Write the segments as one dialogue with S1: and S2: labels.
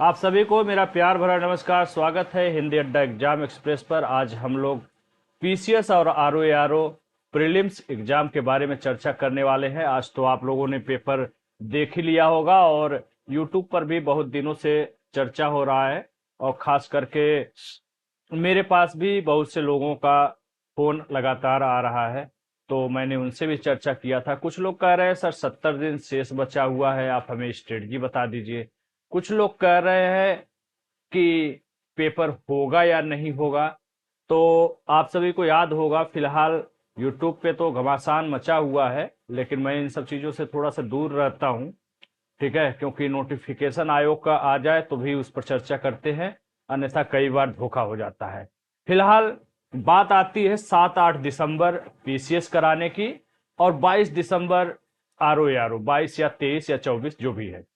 S1: आप सभी को मेरा प्यार भरा नमस्कार। स्वागत है हिंदी अड्डा एग्जाम एक्सप्रेस पर। आज हम लोग पीसीएस और आरओ प्रीलिम्स एग्जाम के बारे में चर्चा करने वाले हैं। आज तो आप लोगों ने पेपर देख ही लिया होगा और यूट्यूब पर भी बहुत दिनों से चर्चा हो रहा है, और खास करके मेरे पास भी बहुत से लोगों का फोन लगातार आ रहा है, तो मैंने उनसे भी चर्चा किया था। कुछ लोग कह रहे हैं सर 70 दिन शेष बचा हुआ है, आप हमें स्ट्रेटजी बता दीजिए। कुछ लोग कह रहे हैं कि पेपर होगा या नहीं होगा। तो आप सभी को याद होगा, फिलहाल यूट्यूब पे तो घमासान मचा हुआ है, लेकिन मैं इन सब चीज़ों से थोड़ा सा दूर रहता हूँ। ठीक है, क्योंकि नोटिफिकेशन आयोग का आ जाए तो भी उस पर चर्चा करते हैं, अन्यथा कई बार धोखा हो जाता है। फिलहाल बात आती है 7-8 दिसंबर पीसीएस कराने की, और 22 दिसंबर आरओ 22 या 23 या 24 जो भी है।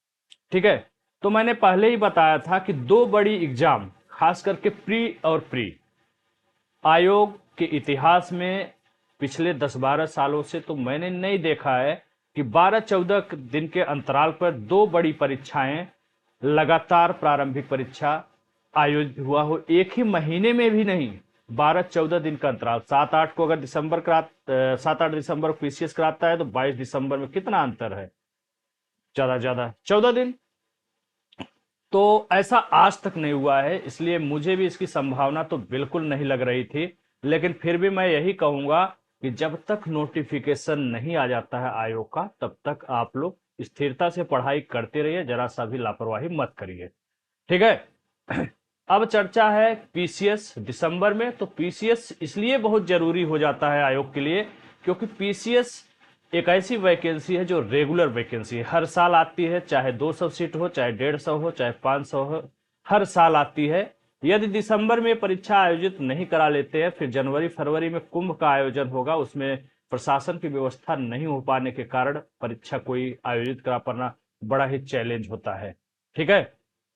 S1: ठीक है, तो मैंने पहले ही बताया था कि दो बड़ी एग्जाम, खास करके प्री और प्री, आयोग के इतिहास में पिछले 10-12 सालों से तो मैंने नहीं देखा है कि 12-14 दिन के अंतराल पर दो बड़ी परीक्षाएं लगातार, प्रारंभिक परीक्षा आयोजित हुआ हो। एक ही महीने में भी नहीं, 12-14 दिन का अंतराल। 7-8 पीसीएस कराता है तो 22 दिसंबर में कितना अंतर है? ज्यादा ज्यादा 14 दिन। तो ऐसा आज तक नहीं हुआ है, इसलिए मुझे भी इसकी संभावना तो बिल्कुल नहीं लग रही थी। लेकिन फिर भी मैं यही कहूंगा कि जब तक नोटिफिकेशन नहीं आ जाता है आयोग का, तब तक आप लोग स्थिरता से पढ़ाई करते रहिए, जरा सा भी लापरवाही मत करिए। ठीक है। अब चर्चा है पीसीएस दिसंबर में। तो पीसीएस इसलिए बहुत जरूरी हो जाता है आयोग के लिए, क्योंकि पीसीएस एक ऐसी वैकेंसी है जो रेगुलर वैकेंसी है, हर साल आती है। चाहे 200 सीट हो, चाहे 150 हो, चाहे 500 हो, हर साल आती है। यदि दिसंबर में परीक्षा आयोजित नहीं करा लेते हैं, फिर जनवरी फरवरी में कुंभ का आयोजन होगा, उसमें प्रशासन की व्यवस्था नहीं हो पाने के कारण परीक्षा कोई आयोजित करा पाना बड़ा ही चैलेंज होता है। ठीक है।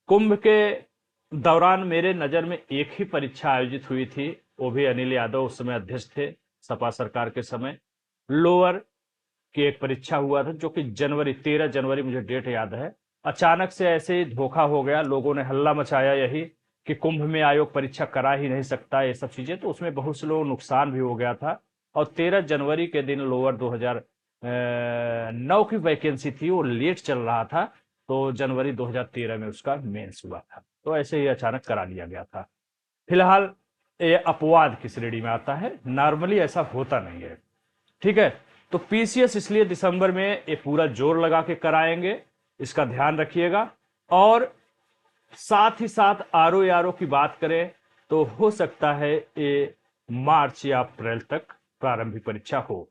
S1: कुंभ के दौरान मेरे नजर में एक ही परीक्षा आयोजित हुई थी, वो भी अनिल यादव उस समय अध्यक्ष थे, सपा सरकार के समय। लोअर की एक परीक्षा हुआ था, जो कि जनवरी, 13 जनवरी, मुझे डेट याद है। अचानक से ऐसे ही धोखा हो गया, लोगों ने हल्ला मचाया यही कि कुंभ में आयोग परीक्षा करा ही नहीं सकता, ये सब चीजें। तो उसमें बहुत से लोगों को नुकसान भी हो गया था। और 13 जनवरी के दिन लोअर 2009 की वैकेंसी थी, वो लेट चल रहा था, तो जनवरी 2013 में उसका मेंस हुआ था। तो ऐसे ही अचानक करा लिया गया था। फिलहाल ये अपवाद की श्रेणी में आता है, नॉर्मली ऐसा होता नहीं है। ठीक है। तो पीसीएस इसलिए दिसंबर में ये पूरा जोर लगा के कराएंगे, इसका ध्यान रखिएगा। और साथ ही साथ आरओ की बात करें तो हो सकता है ये मार्च या अप्रैल तक प्रारंभिक परीक्षा हो।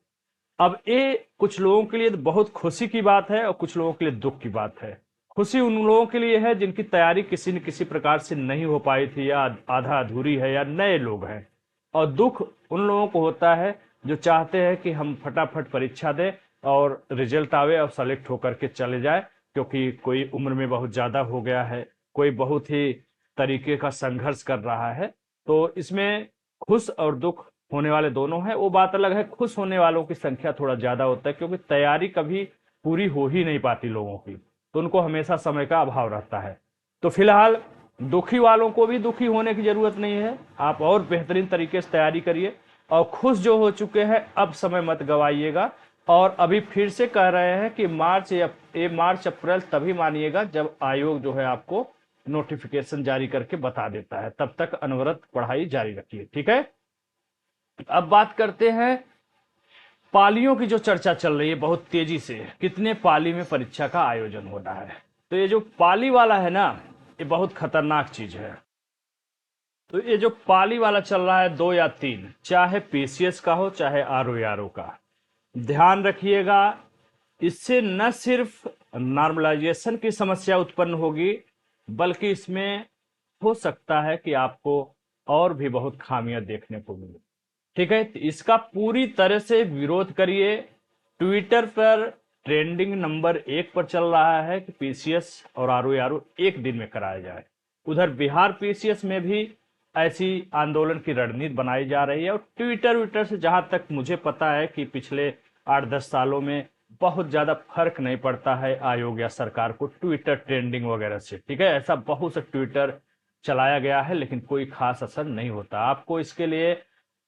S1: अब ये कुछ लोगों के लिए बहुत खुशी की बात है और कुछ लोगों के लिए दुख की बात है। खुशी उन लोगों के लिए है जिनकी तैयारी किसी न किसी प्रकार से नहीं हो पाई थी, या आधा अधूरी है, या नए लोग हैं। और दुख उन लोगों को होता है जो चाहते हैं कि हम फटाफट परीक्षा दें और रिजल्ट आवे और सेलेक्ट होकर के चले जाए, क्योंकि कोई उम्र में बहुत ज्यादा हो गया है, कोई बहुत ही तरीके का संघर्ष कर रहा है। तो इसमें खुश और दुख होने वाले दोनों हैं। वो बात अलग है, खुश होने वालों की संख्या थोड़ा ज्यादा होता है, क्योंकि तैयारी कभी पूरी हो ही नहीं पाती लोगों की, तो उनको हमेशा समय का अभाव रहता है। तो फिलहाल दुखी वालों को भी दुखी होने की जरूरत नहीं है, आप और बेहतरीन तरीके से तैयारी करिए। और खुश जो हो चुके हैं, अब समय मत गवाइएगा। और अभी फिर से कह रहे हैं कि मार्च अप्रैल तभी मानिएगा जब आयोग जो है आपको नोटिफिकेशन जारी करके बता देता है। तब तक अनवरत पढ़ाई जारी रखिए। ठीक है। अब बात करते हैं पालियों की, जो चर्चा चल रही है बहुत तेजी से, कितने पाली में परीक्षा का आयोजन होना है। तो ये जो पाली वाला है ना, ये बहुत खतरनाक चीज है। तो ये जो पाली वाला चल रहा है, 2 या 3, चाहे पीसीएस का हो चाहे आरओ का, ध्यान रखिएगा। इससे न सिर्फ नॉर्मलाइजेशन की समस्या उत्पन्न होगी, बल्कि इसमें हो सकता है कि आपको और भी बहुत खामियां देखने को मिले। ठीक है। तो इसका पूरी तरह से विरोध करिए। ट्विटर पर ट्रेंडिंग नंबर 1 पर चल रहा है कि पीसीएस और आरओ एक दिन में कराया जाए। उधर बिहार पीसीएस में भी ऐसी आंदोलन की रणनीति बनाई जा रही है। और ट्विटर से जहां तक मुझे पता है कि पिछले 8-10 सालों में बहुत ज्यादा फर्क नहीं पड़ता है आयोग या सरकार को ट्विटर ट्रेंडिंग वगैरह से, ठीक है। ऐसा बहुत सा ट्विटर चलाया गया है लेकिन कोई खास असर नहीं होता। आपको इसके लिए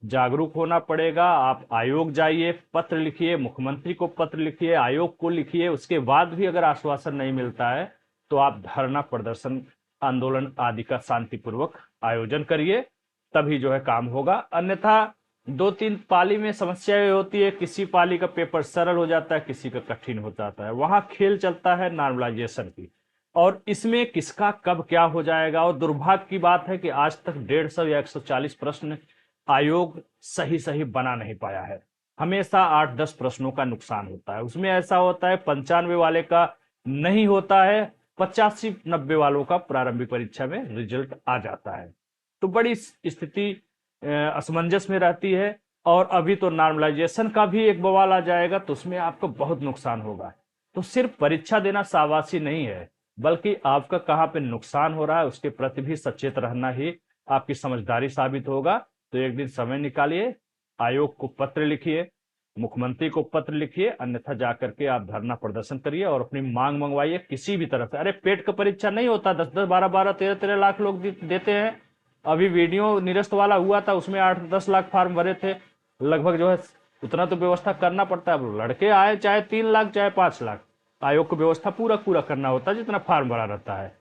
S1: जागरूक होना पड़ेगा। आप आयोग जाइए, पत्र लिखिए, मुख्यमंत्री को पत्र लिखिए, आयोग को लिखिए। उसके बाद भी अगर आश्वासन नहीं मिलता है तो आप धरना, प्रदर्शन, आंदोलन आदि का शांतिपूर्वक आयोजन करिए, तभी जो है काम होगा। अन्यथा 2-3 पाली में समस्याएं होती है, किसी पाली का पेपर सरल हो जाता है, किसी का कठिन हो जाता है। वहां खेल चलता है नॉर्मलाइजेशन की, और इसमें किसका कब क्या हो जाएगा। और दुर्भाग्य की बात है कि आज तक 150 या 140 प्रश्न आयोग सही सही बना नहीं पाया है। हमेशा 8-10 प्रश्नों का नुकसान होता है। उसमें ऐसा होता है 95 वाले का नहीं होता है, 85-90 वालों का प्रारंभिक परीक्षा में रिजल्ट आ जाता है। तो बड़ी स्थिति असमंजस में रहती है। और अभी तो नॉर्मलाइजेशन का भी एक बवाल आ जाएगा, तो उसमें आपको बहुत नुकसान होगा। तो सिर्फ परीक्षा देना शाबाशी नहीं है, बल्कि आपका कहाँ पे नुकसान हो रहा है उसके प्रति भी सचेत रहना ही आपकी समझदारी साबित होगा। तो एक दिन समय निकालिए, आयोग को पत्र लिखिए, मुख्यमंत्री को पत्र लिखिए, अन्यथा जाकर के आप धरना प्रदर्शन करिए और अपनी मांग मंगवाइए किसी भी तरह से। अरे पेट का परीक्षा नहीं होता, 10-10, 12-12, 13-13 लाख लोग देते हैं। अभी वीडियो निरस्त वाला हुआ था, उसमें 8-10 लाख फार्म भरे थे लगभग, जो है उतना तो व्यवस्था करना पड़ता है। अब लड़के आए चाहे 3 लाख चाहे 5 लाख, आयोग को व्यवस्था पूरा पूरा करना होता है जितना फार्म भरा रहता है।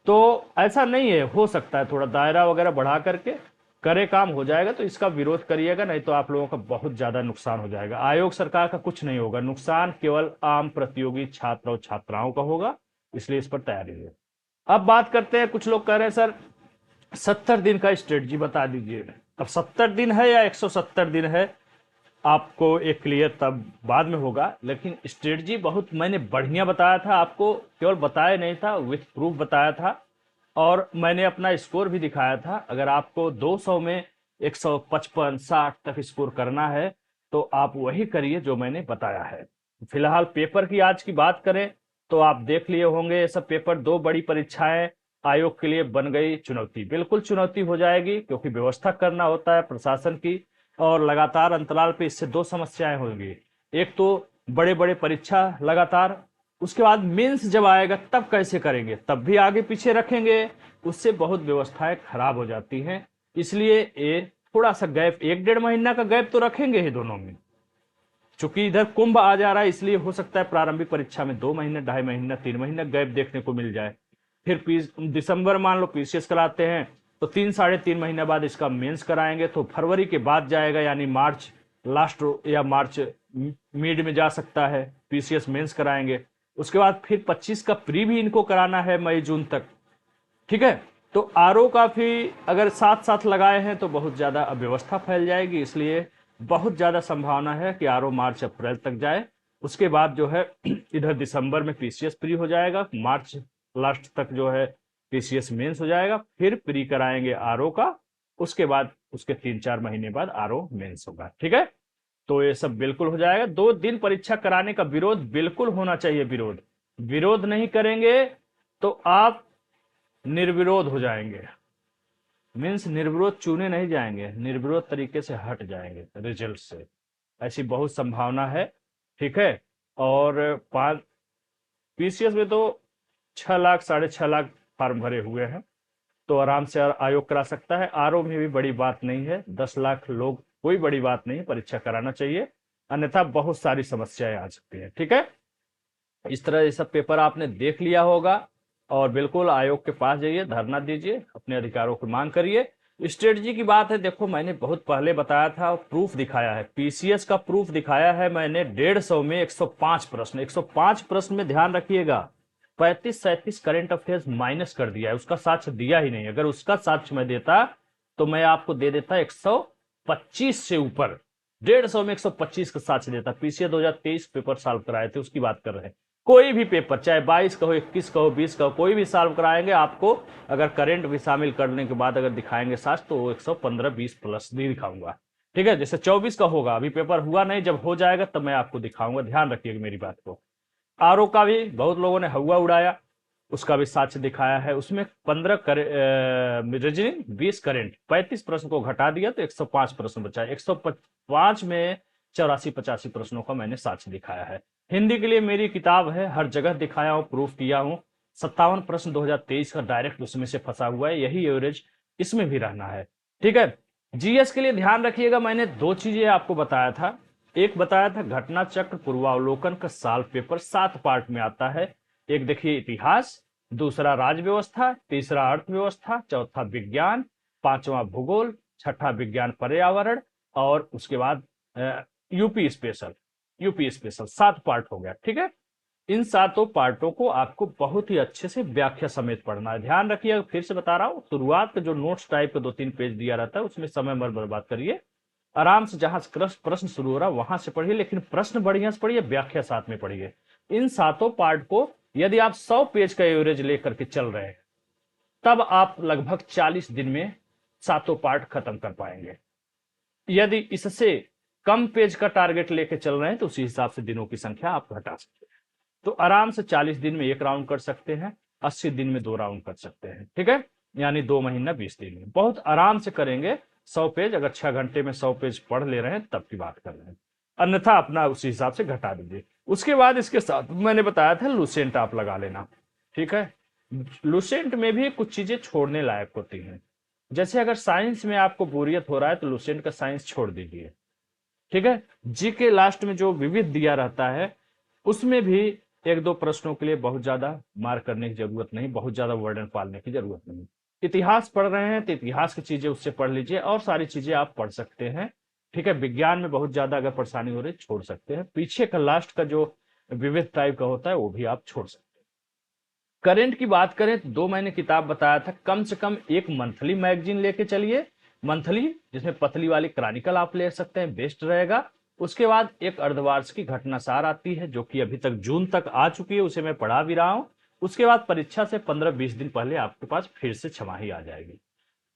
S1: तो ऐसा नहीं है, हो सकता है थोड़ा दायरा वगैरह बढ़ा करके करे काम हो जाएगा। तो इसका विरोध करिएगा, नहीं तो आप लोगों का बहुत ज्यादा नुकसान हो जाएगा। आयोग सरकार का कुछ नहीं होगा, नुकसान केवल आम प्रतियोगी छात्र और छात्राओं का होगा। इसलिए इस पर तैयारी है। अब बात करते हैं, कुछ लोग कह रहे हैं सर 70 दिन का स्ट्रेटजी बता दीजिए। अब 70 दिन है या 170 दिन है, आपको एक क्लियर तब बाद में होगा। लेकिन स्ट्रेटजी बहुत मैंने बढ़िया बताया था आपको, केवल बताया नहीं था, विथ प्रूफ बताया था। और मैंने अपना स्कोर भी दिखाया था। अगर आपको 200 में 155-60 तक स्कोर करना है तो आप वही करिए जो मैंने बताया है। फिलहाल पेपर की आज की बात करें तो आप देख लिए होंगे, ये सब पेपर 2 बड़ी परीक्षाएं आयोग के लिए बन गई चुनौती। बिल्कुल चुनौती हो जाएगी, क्योंकि व्यवस्था करना होता है प्रशासन की, और लगातार अंतराल पे इससे 2 समस्याएं होंगी। एक तो बड़े बड़े परीक्षा लगातार, उसके बाद मेंस जब आएगा तब कैसे करेंगे, तब भी आगे पीछे रखेंगे, उससे बहुत व्यवस्थाएं खराब हो जाती हैं। इसलिए ये थोड़ा सा गैप, 1-1.5 महीना का गैप तो रखेंगे ही दोनों में। चूंकि इधर कुंभ आ जा रहा है, इसलिए हो सकता है प्रारंभिक परीक्षा में 2 महीने, 2.5 महीना, 3 महीना गैप देखने को मिल जाए। फिर दिसंबर मान लो पीसीएस कराते हैं तो 3-3.5 महीने बाद इसका मेंस कराएंगे, तो फरवरी के बाद जाएगा, यानी मार्च लास्ट या मार्च मिड में जा सकता है, पीसीएस मेंस कराएंगे। उसके बाद फिर 25 का प्री भी इनको कराना है मई जून तक, ठीक है। तो आरओ का भी अगर साथ साथ लगाए हैं तो बहुत ज्यादा अव्यवस्था फैल जाएगी। इसलिए बहुत ज्यादा संभावना है कि आरओ मार्च अप्रैल तक जाए। उसके बाद जो है इधर दिसंबर में पीसीएस प्री हो जाएगा, मार्च लास्ट तक जो है पीसीएस मेंस हो जाएगा, फिर प्री कराएंगे आरओ का, उसके बाद उसके 3-4 महीने बाद आरओ मेंस होगा, ठीक है। तो ये सब बिल्कुल हो जाएगा। 2 दिन परीक्षा कराने का विरोध बिल्कुल होना चाहिए। विरोध नहीं करेंगे तो आप निर्विरोध हो जाएंगे, मीन्स निर्विरोध चुने नहीं जाएंगे, निर्विरोध तरीके से हट जाएंगे रिजल्ट से। ऐसी बहुत संभावना है, ठीक है। और पीसीएस में तो 6 लाख 6.5 लाख फॉर्म भरे हुए हैं, तो आराम से आयोग करा सकता है। आरओ में भी बड़ी बात नहीं है, 10 लाख लोग, कोई बड़ी बात नहीं, परीक्षा कराना चाहिए, अन्यथा बहुत सारी समस्याएं आ सकती है, ठीक है। इस तरह ये सब पेपर आपने देख लिया होगा, और बिल्कुल आयोग के पास जाइए, धरना दीजिए, अपने अधिकारों की मांग करिए। स्ट्रेटजी की बात है, देखो मैंने बहुत पहले बताया था, प्रूफ दिखाया है, पीसीएस का प्रूफ दिखाया है मैंने। 150 में 105 प्रश्न, 105 प्रश्न में ध्यान रखिएगा, 35-37 करंट अफेयर्स माइनस कर दिया है, उसका साक्ष्य दिया ही नहीं। अगर उसका साक्ष्य मैं देता तो मैं आपको दे देता 125 से ऊपर, 150 में 125 का साक्ष्य देता। पीसीएस 2023 पेपर सॉल्व कराए थे, उसकी बात कर रहे हैं। कोई भी पेपर, चाहे 22 कहो, 21 कहो, 20 कहो, कोई भी सॉल्व कराएंगे आपको, अगर करंट भी शामिल करने के बाद अगर दिखाएंगे साक्ष्य, तो 115-20 प्लस भी दिखाऊंगा, ठीक है। जैसे 24 का होगा, अभी पेपर हुआ नहीं, जब हो जाएगा तब मैं आपको दिखाऊंगा, ध्यान रखिएगा मेरी बात को। आरओ का भी बहुत लोगों ने हवा उड़ाया, उसका भी साक्ष्य दिखाया है। उसमें 15 रीजनिंग, 20 करंट, 35 प्रश्न को घटा दिया तो 105 प्रश्न बचा। 105 में 84-85 प्रश्नों का मैंने साक्ष्य दिखाया है, हिंदी के लिए मेरी किताब है, हर जगह दिखाया हूं, प्रूफ किया हूं। 57 प्रश्न 2023 का डायरेक्ट उसमें से फंसा हुआ है, यही एवरेज इसमें भी रहना है। ठीक है। जीएस के लिए ध्यान रखिएगा, मैंने दो चीजें आपको बताया था। एक बताया था घटना चक्र पूर्वावलोकन का सॉल्व पेपर 7 पार्ट में आता है। एक देखिए इतिहास, दूसरा राज्य व्यवस्था, तीसरा अर्थव्यवस्था, चौथा विज्ञान, पांचवा भूगोल, छठा विज्ञान पर्यावरण, और उसके बाद UP special. UP special 7 part हो गया। ठीक है। इन 7 पार्टों को आपको बहुत ही अच्छे से व्याख्या समेत पढ़ना है। ध्यान रखिए, फिर से बता रहा हूं, शुरुआत का जो नोट्स टाइप का 2-3 पेज दिया रहता है उसमें समय मत बर्बाद करिए। आराम से जहां प्रश्न शुरू हो रहा है वहां से पढ़िए, लेकिन प्रश्न बढ़िया से पढ़िए, व्याख्या साथ में पढ़िए। इन 7 पार्ट को यदि आप 100 पेज का एवरेज लेकर के चल रहे हैं, तब आप लगभग 40 दिन में 7 पार्ट खत्म कर पाएंगे। यदि इससे कम पेज का टारगेट लेके चल रहे हैं तो उसी हिसाब से दिनों की संख्या आप घटा सकते हैं। तो आराम से 40 दिन में 1 राउंड कर सकते हैं, 80 दिन में 2 राउंड कर सकते हैं। ठीक है। यानी 2 महीना 20 दिन में बहुत आराम से करेंगे 100 पेज। अगर 6 घंटे में 100 पेज पढ़ ले रहे हैं तब की बात कर रहे हैं, अन्यथा अपना उसी हिसाब से घटा दीजिए। उसके बाद इसके साथ मैंने बताया था लूसेंट आप लगा लेना। ठीक है। लूसेंट में भी कुछ चीजें छोड़ने लायक होती हैं। जैसे अगर साइंस में आपको बोरियत हो रहा है तो लूसेंट का साइंस छोड़ दीजिए। ठीक है। जी के लास्ट में जो विविध दिया रहता है उसमें भी 1-2 प्रश्नों के लिए बहुत ज्यादा मार करने की जरूरत नहीं, बहुत ज्यादा वर्डन पालने की जरूरत नहीं। इतिहास पढ़ रहे हैं तो इतिहास की चीजें उससे पढ़ लीजिए, और सारी चीजें आप पढ़ सकते हैं। ठीक है। विज्ञान में बहुत ज्यादा अगर परेशानी हो रही छोड़ सकते हैं, पीछे का लास्ट का जो विविध टाइप का होता है वो भी आप छोड़ सकते हैं। करंट की बात करें तो 2 महीने किताब बताया था, कम से कम एक मंथली मैगजीन लेके चलिए, मंथली जिसमें पतली वाली क्रॉनिकल आप ले सकते हैं, बेस्ट रहेगा। उसके बाद एक अर्धवार्षिक घटनासार आती है जो कि अभी तक जून तक आ चुकी है, उसे मैं पढ़ा भी रहा हूं। उसके बाद परीक्षा से 15-20 दिन पहले आपके पास फिर से छमाही आ जाएगी।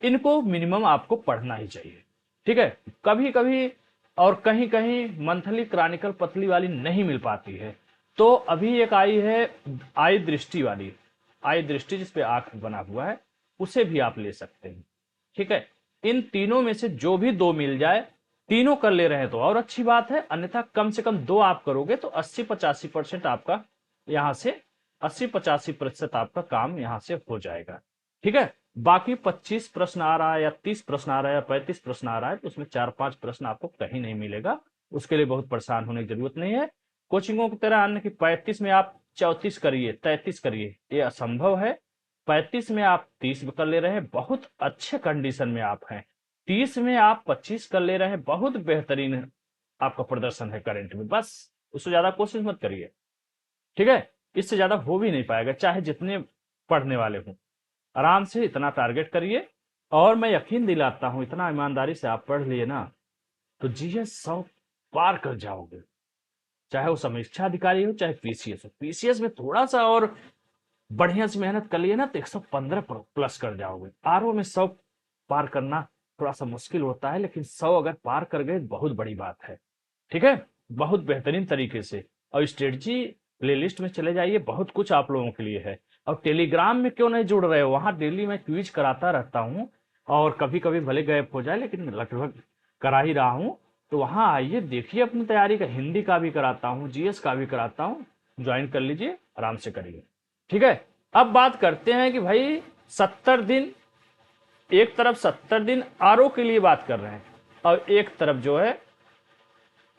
S1: इनको मिनिमम आपको पढ़ना ही चाहिए। ठीक है। कभी कभी और कहीं कहीं मंथली क्रॉनिकल पतली वाली नहीं मिल पाती है, तो अभी एक आई है आई दृष्टि वाली, आई दृष्टि जिसपे आंख बना हुआ है, उसे भी आप ले सकते हैं। ठीक है। इन तीनों में से जो भी 2 मिल जाए, तीनों कर ले रहे हैं तो और अच्छी बात है, अन्यथा कम से कम 2 आप करोगे तो 80-85% आपका यहां से 80-85% आपका काम यहां से हो जाएगा। ठीक है। बाकी 25 प्रश्न आ रहा है या 30 प्रश्न आ रहा है या 35 प्रश्न आ रहा है तो उसमें 4-5 प्रश्न आपको कहीं नहीं मिलेगा, उसके लिए बहुत परेशान होने की जरूरत नहीं है। कोचिंगों की तरह अन्य की 35 में आप 34 करिए, 33 करिए, ये असंभव है। 35 में आप 30 कर ले रहे हैं, बहुत अच्छे कंडीशन में आप हैं। 30 में आप 25 कर ले रहे हैं, बहुत बेहतरीन आपका प्रदर्शन है करंट में। बस उससे ज्यादा कोशिश मत करिए। ठीक है। इससे ज्यादा हो भी नहीं पाएगा, चाहे जितने पढ़ने वाले हों। आराम से इतना टारगेट करिए, और मैं यकीन दिलाता हूं इतना ईमानदारी से आप पढ़ लिए ना तो जीएस 100 पार कर जाओगे। चाहे वो समीक्षा अधिकारी हो चाहे पीसीएस हो, पीसीएस में थोड़ा सा और बढ़िया से मेहनत कर लिए ना तो 115 प्लस कर जाओगे। आरओ में 100 पार करना थोड़ा सा मुश्किल होता है, लेकिन 100 अगर पार कर गए बहुत बड़ी बात है। ठीक है। बहुत बेहतरीन तरीके से। और स्ट्रेटजी प्लेलिस्ट में चले जाइए, बहुत कुछ आप लोगों के लिए है। और टेलीग्राम में क्यों नहीं जुड़ रहे हो, वहां डेली मैं क्विज कराता रहता हूं, और कभी कभी भले गैप हो जाए लेकिन लगभग करा ही रहा हूं। तो वहां आइए, देखिए अपनी तैयारी का, हिंदी का भी कराता हूं, जीएस का भी कराता हूं, ज्वाइन कर लीजिए, आराम से करिए। ठीक है। अब बात करते हैं कि भाई 70 दिन, एक तरफ 70 दिन आरओ के लिए बात कर रहे हैं, और एक तरफ जो है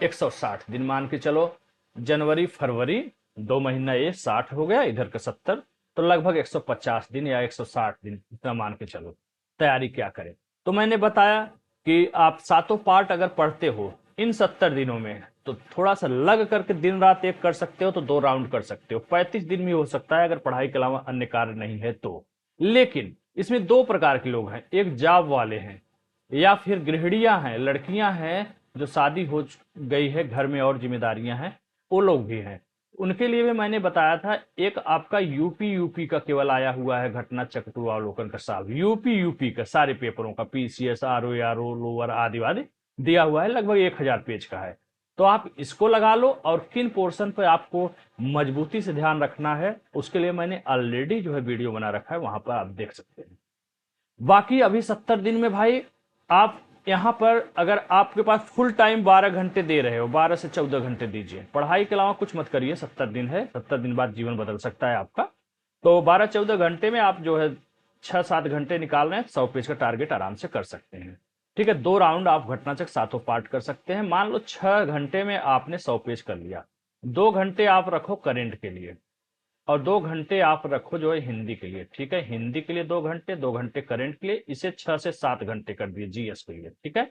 S1: 160 दिन मान के चलो, जनवरी फरवरी 2 महीना, ये 60 हो गया, इधर का 70, तो लगभग 150 दिन या 160 दिन इतना मान के चलो। तैयारी क्या करें, तो मैंने बताया कि आप 7 पार्ट अगर पढ़ते हो इन 70 दिनों में तो थोड़ा सा लग करके दिन रात एक कर सकते हो, तो 2 राउंड कर सकते हो। 35 दिन भी हो सकता है अगर पढ़ाई के अलावा अन्य कार्य नहीं है तो। लेकिन इसमें 2 प्रकार के लोग हैं, एक जॉब वाले हैं या फिर गृहिणियां हैं, लड़कियां हैं जो शादी हो गई है, घर में और जिम्मेदारियां हैं, वो लोग भी हैं। उनके लिए भी मैंने बताया था, एक आपका यूपी का केवल आया हुआ है घटना चक्र अवलोकन का साल, यूपी का सारे पेपरों का, पीसीएस आरओ लोअर आदि आदि दिया हुआ है, लगभग 1000 पेज का है। तो आप इसको लगा लो, और किन पोर्शन पर आपको मजबूती से ध्यान रखना है उसके लिए मैंने ऑलरेडी जो है वीडियो बना रखा है, वहां पर आप देख सकते हैं। बाकी अभी 70 दिन में भाई आप यहाँ पर अगर आपके पास फुल टाइम 12 घंटे दे रहे हो, 12 से 14 घंटे दीजिए, पढ़ाई के अलावा कुछ मत करिए। 70 दिन है, 70 दिन बाद जीवन बदल सकता है आपका। तो 12-14 घंटे में आप जो है 6-7 घंटे निकाल रहे हैं, 100 पेज का टारगेट आराम से कर सकते हैं। ठीक है, 2 राउंड आप घटनाचक्र सातों पार्ट कर सकते हैं। मान लो 6 घंटे में आपने 100 पेज कर लिया, 2 घंटे आप रखो करंट के लिए और 2 घंटे आप रखो जो है हिंदी के लिए। ठीक है, हिंदी के लिए 2 घंटे, 2 घंटे करंट के लिए, इसे 6 से 7 घंटे कर दिए जीएस के लिए। ठीक है,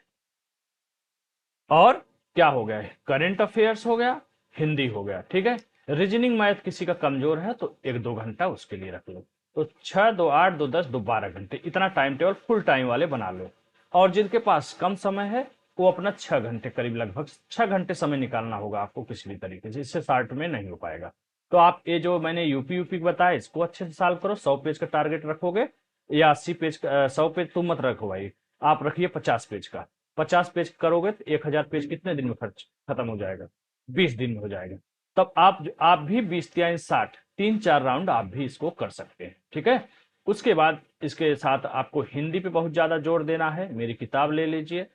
S1: और क्या हो गया, करंट अफेयर्स हो गया, हिंदी हो गया। ठीक है, रीजनिंग मैथ किसी का कमजोर है तो 1-2 घंटा उसके लिए रख लो। तो 6, 2, 8, 2, 10, 2, 12 घंटे, इतना टाइम टेबल फुल टाइम वाले बना लो। और जिनके पास कम समय है वो अपना 6 घंटे करीब, लगभग 6 घंटे समय निकालना होगा आपको किसी भी तरीके से, इससे शार्ट में नहीं हो पाएगा। तो आप ये जो मैंने यूपी बताया इसको अच्छे से सॉल्व करो। 100 पेज का टारगेट रखोगे या 80 पेज का, 100 पेज तुम मत रखो भाई, आप रखिए 50 पेज का। 50 पेज करोगे तो 1000 पेज कितने दिन में खर्च खत्म हो जाएगा, 20 दिन में हो जाएगा। तब आप भी 20 या 60, 3-4 राउंड आप भी इसको कर सकते हैं। ठीक है, उसके बाद इसके साथ आपको हिंदी पे बहुत ज्यादा जोर देना है। मेरी किताब ले लीजिए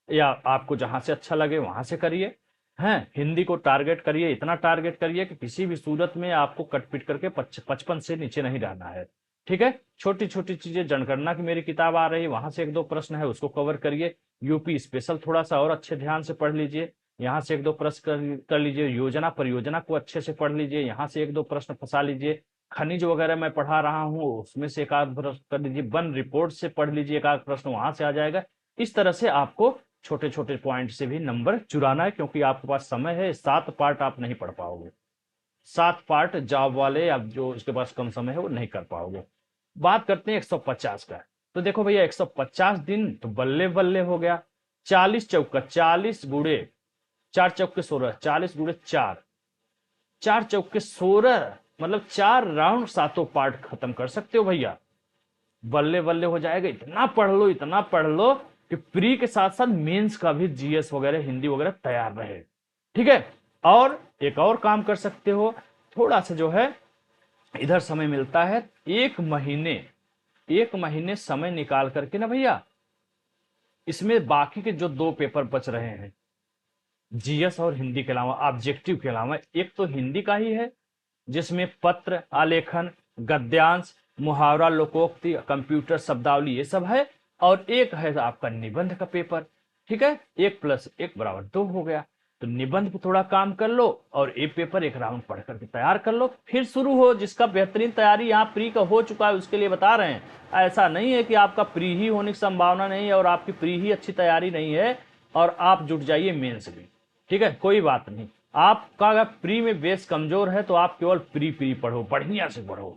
S1: या आपको जहां से अच्छा लगे वहां से करिए। हैं, हिंदी को टारगेट करिए, इतना टारगेट करिए कि किसी भी सूरत में आपको कटपिट करके 55 से नीचे नहीं रहना है। ठीक है, छोटी छोटी चीजें, जनगणना की मेरी किताब आ रही है, वहां से 1-2 प्रश्न है उसको कवर करिए। यूपी स्पेशल थोड़ा सा और अच्छे ध्यान से पढ़ लीजिए, यहाँ से 1-2 प्रश्न कर लीजिए। योजना परियोजना को अच्छे से पढ़ लीजिए, यहाँ से 1-2 प्रश्न फंसा लीजिए। खनिज वगैरह मैं पढ़ा रहा हूँ उसमें से 1-आध प्रश्न कर लीजिए। वन रिपोर्ट से पढ़ लीजिए, 1-आध प्रश्न वहां से आ जाएगा। इस तरह से आपको छोटे छोटे पॉइंट से भी नंबर चुराना है, क्योंकि आपके पास समय है। 7 पार्ट आप नहीं पढ़ पाओगे, 7 पार्ट जॉब वाले, अब जो उसके पास कम समय है वो नहीं कर पाओगे। बात करते हैं 150 का। तो देखो भैया 150 दिन तो बल्ले बल्ले हो गया। 40 चौका 40 गुड़े 4 चौके 16, 40 गुड़े 4, 4 चौके 16, मतलब 4 राउंड 7 पार्ट खत्म कर सकते हो भैया। बल्ले बल्ले हो जाएगा। इतना पढ़ लो, इतना पढ़ लो कि प्री के साथ साथ मेंस का भी जीएस वगैरह हिंदी वगैरह तैयार रहे। ठीक है, और एक और काम कर सकते हो, थोड़ा सा जो है इधर समय मिलता है, 1 महीने समय निकाल करके ना भैया, इसमें बाकी के जो 2 पेपर बच रहे हैं जीएस और हिंदी के अलावा, ऑब्जेक्टिव के अलावा, एक तो हिंदी का ही है जिसमें पत्र, आलेखन, गद्यांश, मुहावरा, लोकोक्ति, कंप्यूटर शब्दावली ये सब है, और एक है आपका निबंध का पेपर। ठीक है, 1+1=2 हो गया। तो निबंध पे थोड़ा काम कर लो और एक पेपर 1 राउंड पढ़ करके तैयार कर लो, फिर शुरू हो। जिसका बेहतरीन तैयारी यहाँ प्री का हो चुका है उसके लिए बता रहे हैं। ऐसा नहीं है कि आपका प्री ही होने की संभावना नहीं है और आपकी प्री ही अच्छी तैयारी नहीं है और आप जुट जाइए मेंस में। ठीक है, कोई बात नहीं। आपका अगर प्री में बेस कमजोर है तो आप केवल प्री पढ़ो, बढ़िया से पढ़ो,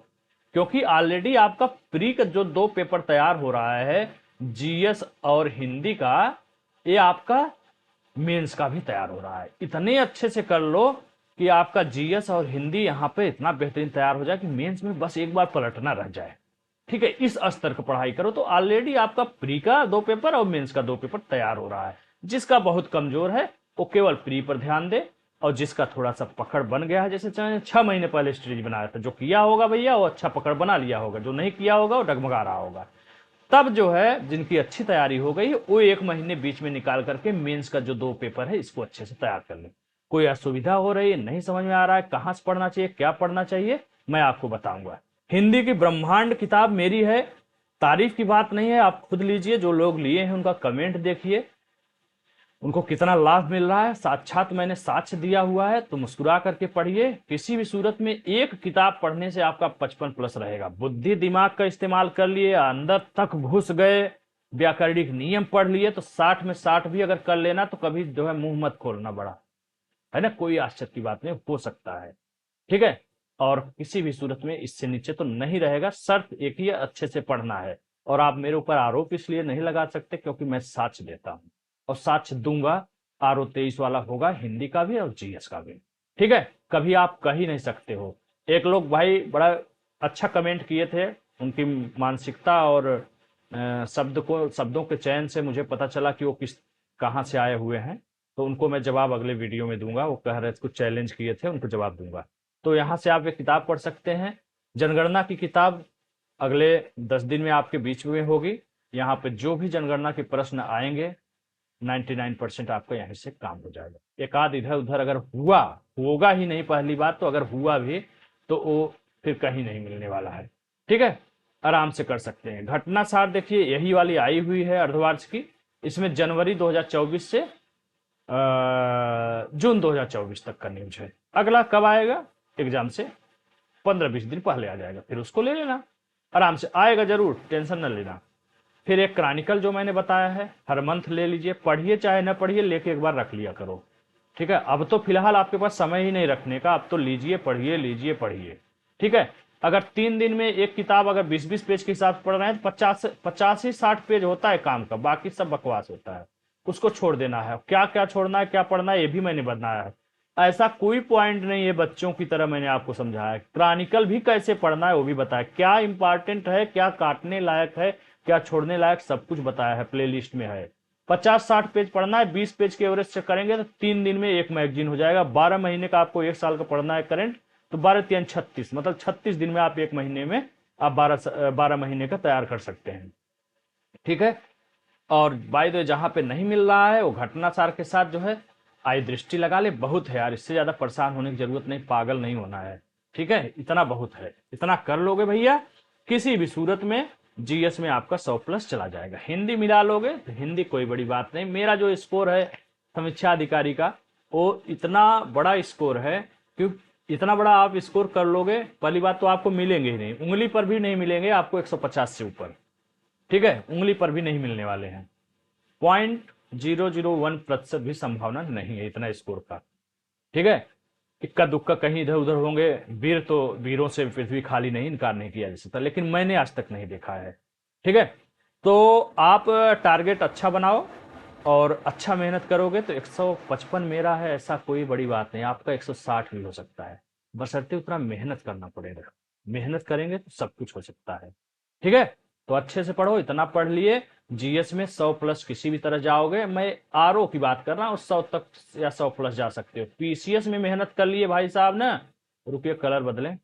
S1: क्योंकि ऑलरेडी आपका प्री का जो 2 पेपर तैयार हो रहा है जीएस और हिंदी का, ये आपका मेंस का भी तैयार हो रहा है। इतने अच्छे से कर लो कि आपका जीएस और हिंदी यहाँ पे इतना बेहतरीन तैयार हो जाए कि मेंस में बस एक बार पलटना रह जाए। ठीक है, इस स्तर की पढ़ाई करो तो ऑलरेडी आपका प्री का 2 पेपर और मेंस का 2 पेपर तैयार हो रहा है। जिसका बहुत कमजोर है वो केवल प्री पर ध्यान दे, और जिसका थोड़ा सा पकड़ बन गया है, जैसे 6 महीने पहले स्ट्रेटेजी बनाया था, जो किया होगा भैया वो अच्छा पकड़ बना लिया होगा, जो नहीं किया होगा वो डगमगा रहा होगा। तब जो है जिनकी अच्छी तैयारी हो गई वो 1 महीने बीच में निकाल करके मेंस का जो 2 पेपर है इसको अच्छे से तैयार कर ले। कोई असुविधा हो रही है, नहीं समझ में आ रहा है कहां से पढ़ना चाहिए, क्या पढ़ना चाहिए, मैं आपको बताऊंगा। हिंदी की ब्रह्मांड किताब मेरी है, तारीफ की बात नहीं है, आप खुद लीजिए। जो लोग लिए हैं उनका कमेंट देखिए, उनको कितना लाभ मिल रहा है, साक्षात मैंने साक्ष्य दिया हुआ है। तो मुस्कुरा करके पढ़िए। किसी भी सूरत में एक किताब पढ़ने से आपका 55+ रहेगा। बुद्धि दिमाग का इस्तेमाल कर लिए, अंदर तक घुस गए, व्याकरणिक नियम पढ़ लिए तो 60 में 60 भी अगर कर लेना तो कभी जो है मुंह मत खोलना बड़ा, है ना, कोई आश्चर्य की बात नहीं, हो सकता है। ठीक है, और किसी भी सूरत में इससे नीचे तो नहीं रहेगा। शर्त एक ही है, अच्छे से पढ़ना है। और आप मेरे ऊपर आरोप इसलिए नहीं लगा सकते क्योंकि मैं साक्ष्य देता हूं और साक्ष्य दूंगा। RO23 वाला होगा, हिंदी का भी और जीएस का भी। ठीक है, कभी आप कह ही नहीं सकते हो। एक लोग भाई बड़ा अच्छा कमेंट किए थे, उनकी मानसिकता और शब्दों के चयन से मुझे पता चला कि वो कहाँ से आए हुए हैं। तो उनको मैं जवाब अगले वीडियो में दूंगा। वो कह रहे थे, कुछ चैलेंज किए थे, उनको जवाब दूंगा। तो यहाँ से आप एक किताब पढ़ सकते हैं। जनगणना की किताब अगले 10 दिन में आपके बीच में होगी। यहाँ पे जो भी जनगणना के प्रश्न आएंगे 99% आपका यहाँ से काम हो जाएगा। एक आध इधर उधर अगर हुआ, होगा ही नहीं पहली बात, तो अगर हुआ भी तो वो फिर कहीं नहीं मिलने वाला है। ठीक है, आराम से कर सकते हैं। घटना सार देखिए यही वाली आई हुई है अर्धवार्ष की, इसमें जनवरी 2024 से जून 2024 तक का न्यूज है। अगला कब आएगा एग्जाम से 15-20 दिन पहले आ जाएगा, फिर उसको ले लेना, आराम से आएगा जरूर, टेंशन न लेना। फिर एक क्रॉनिकल जो मैंने बताया है हर मंथ ले लीजिए, पढ़िए चाहे न पढ़िए, लेके एक बार रख लिया करो। ठीक है, अब तो फिलहाल आपके पास समय ही नहीं रखने का, अब तो लीजिए पढ़िए, लीजिए पढ़िए। ठीक है, अगर 3 दिन में एक किताब अगर 20-20 पेज के हिसाब से पढ़ रहे हैं तो 50 ही 60 पेज होता है काम का, बाकी सब बकवास होता है, उसको छोड़ देना है। क्या क्या छोड़ना है, क्या पढ़ना है, ये भी मैंने बताया है। ऐसा कोई पॉइंट नहीं है, बच्चों की तरह मैंने आपको समझाया। क्रॉनिकल भी कैसे पढ़ना है वो भी बताया, क्या इंपॉर्टेंट है, क्या काटने लायक है, क्या छोड़ने लायक, सब कुछ बताया है, प्लेलिस्ट में है। 50-60 पेज पढ़ना है, 20 पेज के एवरेज से करेंगे तो 3 दिन में एक मैगजीन हो जाएगा। 12 महीने का आपको 1 साल का पढ़ना है करंट, तो 12×3 = 36, मतलब 36 दिन में आप 1 महीने में आप 12 महीने का तैयार कर सकते हैं। ठीक है, और बाय द वे जहां पे नहीं मिल रहा है वो घटना सार के साथ जो है आई दृष्टि लगा ले, बहुत है यार, इससे ज्यादा परेशान होने की जरूरत नहीं, पागल नहीं होना है। ठीक है, इतना बहुत है, इतना कर लोगे भैया, किसी भी सूरत में जीएस में आपका 100+ चला जाएगा। हिंदी मिला लोगे तो हिंदी कोई बड़ी बात नहीं। मेरा जो स्कोर है समीक्षा अधिकारी का, वो इतना बड़ा स्कोर है, क्योंकि इतना बड़ा आप स्कोर कर लोगे, पहली बात तो आपको मिलेंगे ही नहीं, उंगली पर भी नहीं मिलेंगे आपको 150 से ऊपर। ठीक है, उंगली पर भी नहीं मिलने वाले हैं। 0.001% भी संभावना नहीं है इतना स्कोर का। ठीक है, इक्का दुक्का कहीं इधर उधर होंगे, वीर तो वीरों से पृथ्वी खाली नहीं, इनकार नहीं किया जा सकता, लेकिन मैंने आज तक नहीं देखा है। ठीक है, तो आप टारगेट अच्छा बनाओ और अच्छा मेहनत करोगे तो 155 मेरा है, ऐसा कोई बड़ी बात नहीं, आपका 160 भी हो सकता है, बशर्ते उतना मेहनत करना पड़ेगा। मेहनत करेंगे तो सब कुछ हो सकता है। ठीक है, तो अच्छे से पढ़ो, इतना पढ़ लिए जीएस में 100+ किसी भी तरह जाओगे। मैं आरओ की बात कर रहा हूँ, 100 तक या 100+ जा सकते हो। पीसीएस में मेहनत कर लिए भाई साहब ना, रुकिए कलर बदलें,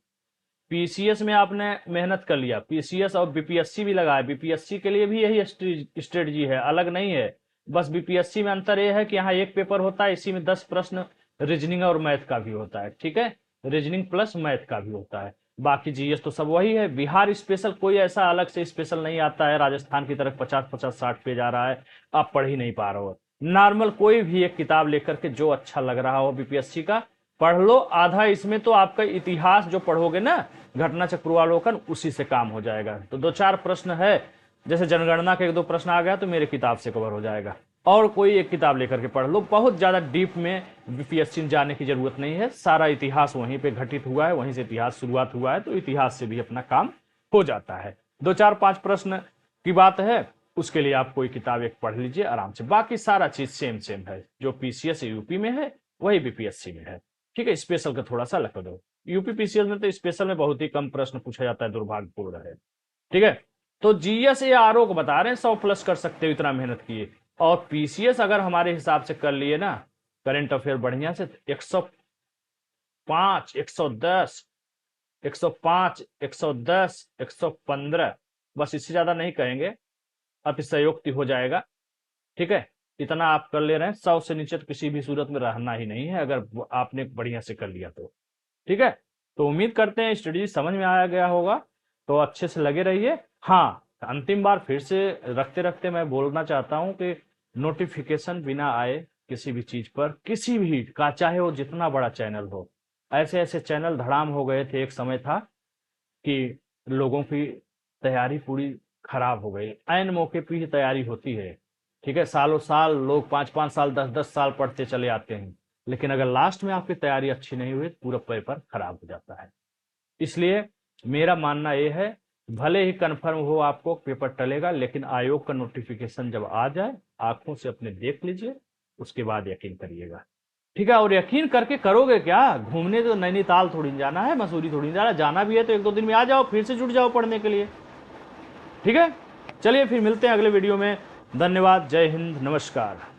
S1: पीसीएस में आपने मेहनत कर लिया, पीसीएस और बीपीएससी भी लगाया, बीपीएससी के लिए भी यही स्ट्रेटजी है, अलग नहीं है। बस बीपीएससी में अंतर यह है कि यहाँ एक पेपर होता है, इसी में 10 प्रश्न रीजनिंग और मैथ का भी होता है। ठीक है, रीजनिंग प्लस मैथ का भी होता है, बाकी जीएस तो सब वही है। बिहार स्पेशल कोई ऐसा अलग से स्पेशल नहीं आता है, राजस्थान की तरफ 50-50-60 पेज आ रहा है, आप पढ़ ही नहीं पा रहे हो। नॉर्मल कोई भी एक किताब लेकर के जो अच्छा लग रहा हो बीपीएससी का पढ़ लो। आधा इसमें तो आपका इतिहास जो पढ़ोगे ना, घटना चक्र पूर्वावलोकन, उसी से काम हो जाएगा। तो 2-4 प्रश्न है, जैसे जनगणना के 1-2 प्रश्न आ गया तो मेरे किताब से कवर हो जाएगा, और कोई एक किताब लेकर के पढ़ लो। बहुत ज्यादा डीप में बीपीएससी में जाने की जरूरत नहीं है, सारा इतिहास वहीं पे घटित हुआ है, वहीं से इतिहास शुरुआत हुआ है, तो इतिहास से भी अपना काम हो जाता है। 2-4-5 प्रश्न की बात है, उसके लिए आप कोई किताब एक पढ़ लीजिए आराम से, बाकी सारा चीज सेम है, जो पीसीएस यूपी में है वही बीपीएससी में है। ठीक है, स्पेशल का थोड़ा सा अलग दो, यूपी पीसीएस में तो स्पेशल में बहुत ही कम प्रश्न पूछा जाता है, दुर्भाग्यपूर्ण है। ठीक है, तो जीएस या आरओ को बता रहे हैं 100+ कर सकते हो, इतना मेहनत किए। और पीसीएस अगर हमारे हिसाब से कर लिए ना, करंट अफेयर बढ़िया से, 105, 110, 105, 110, 115, बस इससे ज्यादा नहीं कहेंगे, अतिशयोक्ति हो जाएगा। ठीक है, इतना आप कर ले रहे हैं, 100 से नीचे तो किसी भी सूरत में रहना ही नहीं है, अगर आपने बढ़िया से कर लिया तो। ठीक है, तो उम्मीद करते हैं स्ट्रेटेजी समझ में आया गया होगा, तो अच्छे से लगे रहिए। हाँ, अंतिम बार फिर से रखते रखते मैं बोलना चाहता हूं कि नोटिफिकेशन बिना आए किसी भी चीज पर, किसी भी का, चाहे वो जितना बड़ा चैनल हो, ऐसे ऐसे चैनल धड़ाम हो गए थे, एक समय था कि लोगों की तैयारी पूरी खराब हो गई, ऐन मौके पर ही तैयारी होती है। ठीक है, सालों साल लोग 5-5 साल 10-10 साल पढ़ते चले आते हैं, लेकिन अगर लास्ट में आपकी तैयारी अच्छी नहीं हुई तो पूरा पेपर खराब हो जाता है। इसलिए मेरा मानना यह है, भले ही कंफर्म हो आपको पेपर टलेगा, लेकिन आयोग का नोटिफिकेशन जब आ जाए, आंखों से अपने देख लीजिए, उसके बाद यकीन करिएगा। ठीक है, और यकीन करके करोगे क्या, घूमने तो नैनीताल थोड़ी जाना है, मसूरी थोड़ी जाना, जाना भी है तो 1-2 दिन में आ जाओ, फिर से जुट जाओ पढ़ने के लिए। ठीक है, चलिए फिर मिलते हैं अगले वीडियो में। धन्यवाद, जय हिंद, नमस्कार।